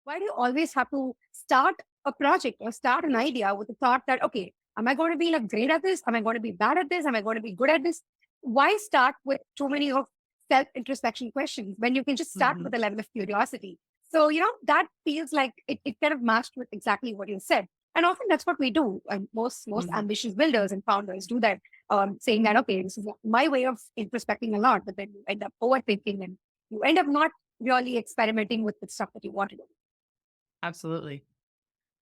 Why do you always have to start a project or start an idea with the thought that, okay, am I going to be like great at this? Am I going to be bad at this? Am I going to be good at this? Why start with too many of self-introspection questions when you can just start Mhm. with a level of curiosity? So, that feels like it kind of matched with exactly what you said. And often that's what we do. And most Mhm. ambitious builders and founders do that, saying that, okay, this is my way of introspecting a lot, but then you end up overthinking and you end up not really experimenting with the stuff that you want to do. Absolutely.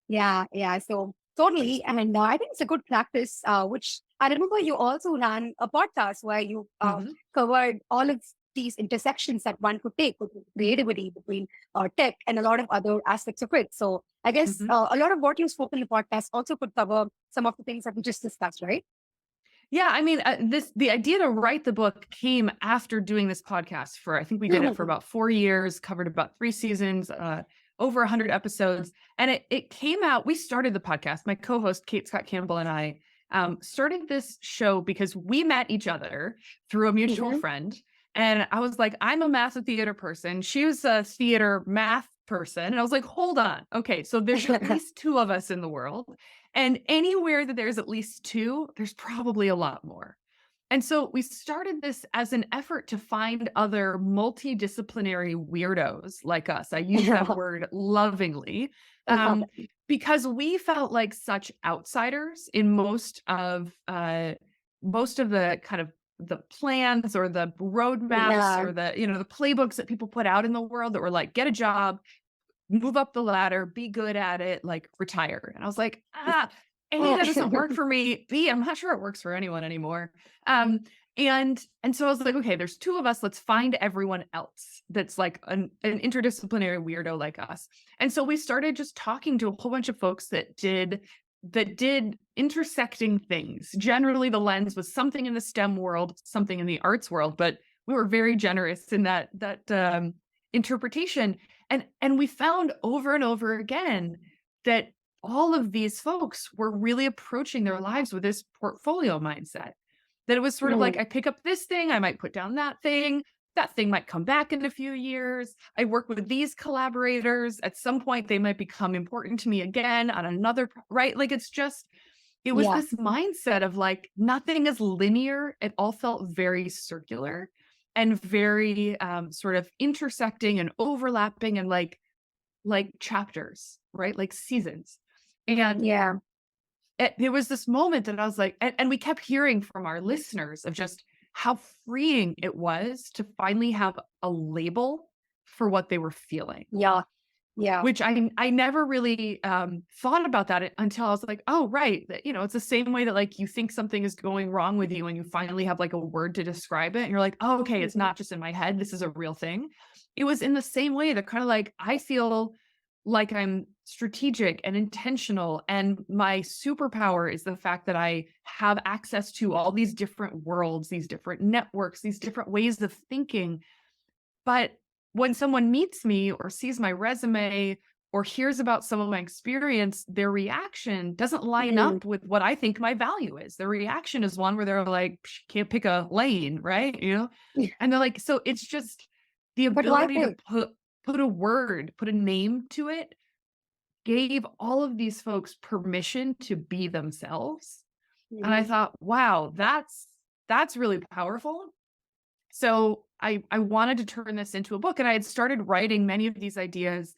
Yeah, yeah. So totally. And I think it's a good practice, which I remember you also ran a podcast where you Mhm. covered all of these intersections that one could take between creativity, between tech, and a lot of other aspects of it. So I guess Mhm. a lot of what you spoke in the podcast also could cover some of the things that we just discussed, right? Yeah, I mean, the idea to write the book came after doing this podcast for I think we did it for about 4 years, covered about 3 seasons, over 100 episodes, and it came out we started the podcast, my co-host, Kate Scott Campbell, and I, started this show because we met each other through a mutual Hmm. friend, and I was like, "I'm a math and theater person." She was a theater math person, and I was like, "Hold on. Okay, so there's at least 2 of us in the world, and anywhere that there's at least 2, there's probably a lot more." And so we started this as an effort to find other multidisciplinary weirdos like us. I use that word lovingly, I love um, it. because we felt like such outsiders in most of the kind of the plans or the roadmaps Yeah. or the playbooks that people put out in the world that were like, get a job, move up the ladder, be good at it, like retire. And I was like, A, that doesn't work for me. B, I'm not sure it works for anyone anymore. Um, and so I was like, okay, there's 2 of us. Let's find everyone else that's like an interdisciplinary weirdo like us. And so we started just talking to a whole bunch of folks that did intersecting things. Generally, the lens was something in the STEM world, something in the arts world, but we were very generous in that interpretation. And we found over and over again that all of these folks were really approaching their lives with this portfolio mindset. That it was sort of like, Mm, I pick up this thing, I might put down that thing. That thing might come back in a few years. I work with these collaborators. At some point, they might become important to me again on another, right? Like it was yeah. this mindset of like nothing is linear. It all felt very circular and very sort of intersecting and overlapping and like chapters, right? Like seasons. And Yeah. there was this moment that I was like, and we kept hearing from our listeners of just how freeing it was to finally have a label for what they were feeling. Yeah. Yeah. Which I never really, thought about that until I was like, "Oh, right." That, it's the same way that, like, you think something is going wrong with you and you finally have, like, a word to describe it, and you're like, "Oh, okay, it's Mhm. not just in my head, this is a real thing." It was in the same way that kinda like, I feel like I'm strategic and intentional, and my superpower is the fact that I have access to all these different worlds, these different networks, these different ways of thinking, but when someone meets me or sees my resume or hears about some of my experience, their reaction doesn't line Mm. up with what I think my value is. Their reaction is one where they're like, "Psh, can't pick a lane, right?" And they're like, so it's just the But why ability to pick? put a word, put a name to it, gave all of these folks permission to be themselves. And I Mhm. thought, wow, that's really powerful. So I wanted to turn this into a book, and I had started writing many of these ideas